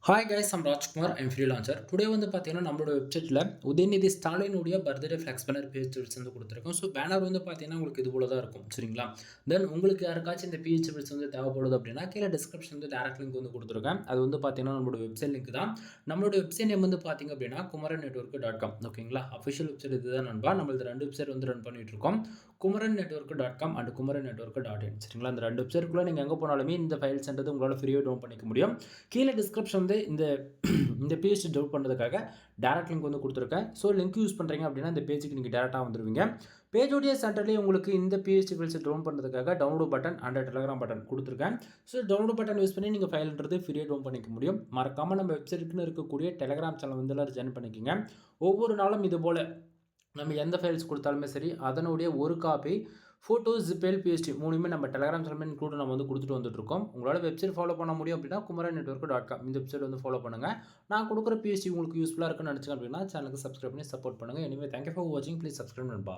Hi guys, I'm Rajkumar. I'm freelancer. Today வந்து பார்த்தீங்கன்னா, நம்மளோட வெப்சைட்டில் உதயநிதி ஸ்டாலினுடைய பர்த்டே ஃப்ளெக்ஸ் பேனர் பிஹெச்எல்ஸ் வந்து கொடுத்துருக்கோம். ஸோ பேனர் வந்து பார்த்தீங்கன்னா, உங்களுக்கு இது போல தான் இருக்கும். சரிங்களா? தென் உங்களுக்கு யாருக்காச்சும் இந்த பிஹெச்எல்ஸ் வந்து தேவைப்படுது அப்படின்னா, கீழே டிஸ்கிரிப்ஷன் வந்து டேரக்ட் லிங்க் வந்து கொடுத்துருக்கேன். அது வந்து பார்த்தீங்கன்னா, நம்மளோட வெப்சைட் லிங்க் தான். நம்மளோட வெப்சைட் நேம் வந்து பார்த்தீங்க அப்படின்னா, குமரன் நெட்வொர்க் டாட் காம். ஓகேங்களா? அஃபிஷியல் வெப்சைட் இதுதான் நண்பா. நம்மளது 2 வெப்சைட் வந்து ரன் பண்ணிட்டு இருக்கோம். Kumaran network dot com and Kumaran network dot in. சரிங்களா? இந்த 2 வெப்சைட்குள்ளே நீங்கள் எங்கே போனாலுமே இந்த ஃபைல்ஸ்ன்றது உங்களால் ஃப்ரீயாக டவுன் பண்ணிக்க முடியும். கீழே டிஸ்கிரிப்ஷன் வந்து இந்த பேஜ் டவுன் பண்ணுறதுக்காக டேரக்ட் லிங்க் வந்து கொடுத்துருக்கேன். ஸோ லிங்க் யூஸ் பண்ணுறீங்க அப்படின்னா இந்த பேஜுக்கு நீங்கள் டேரெக்டாக வந்துடுவீங்க. பேஜோடைய சென்டர்லேயே உங்களுக்கு இந்த பிஹெச்டி ஃபைல்ஸை டவுன் பண்ணுறதுக்காக download button and Telegram button கொடுத்துருக்கேன். ஸோ டவுன்லோட் பட்டன் யூஸ் பண்ணி நீங்கள் ஃபைல்ன்றது ஃப்ரீயாக டவுன் பண்ணிக்க முடியும். மறக்காமல் நம்ம வெப்சைட்டுக்குன்னு இருக்கக்கூடிய டெலிகிராம் சேனல் வந்து எல்லோரும் ஜாயின் பண்ணிக்கோங்க. ஒவ்வொரு நாளும் இது போல் நம்ம எந்த ஃபைல்ஸ் கொடுத்தாலுமே சரி, அதனுடைய ஒரு காப்பி ஃபோட்டோ, ஜிபெல், பிஎஸ்டி 3மே நம்ம டெலிகிராம் சேனல் இன்க்ளூட் நம்ம வந்து கொடுத்துட்டு வந்துட்டுருக்கோம். உங்களால் வெப்சைட் ஃபாலோ பண்ண முடியும் அப்படின்னா குமரன் நெட்வொர்க் டாட் காம் இந்த வெப்சைட் வந்து ஃபாலோ பண்ணுங்கள். நான் கொடுக்குற பிஎஸ்டி உங்களுக்கு யூஸ்ஃபுல்லாக இருக்குன்னு நினச்சிங்க அப்படின்னா சேனலுக்கு சப்ஸ்கிரைப் பண்ணி சப்போர்ட் பண்ணுங்கள். எனிவே தேங்க்யூ ஃபார் வாட்சிங். ப்ளீஸ் சப்ஸ்கிரைப் நண்பா.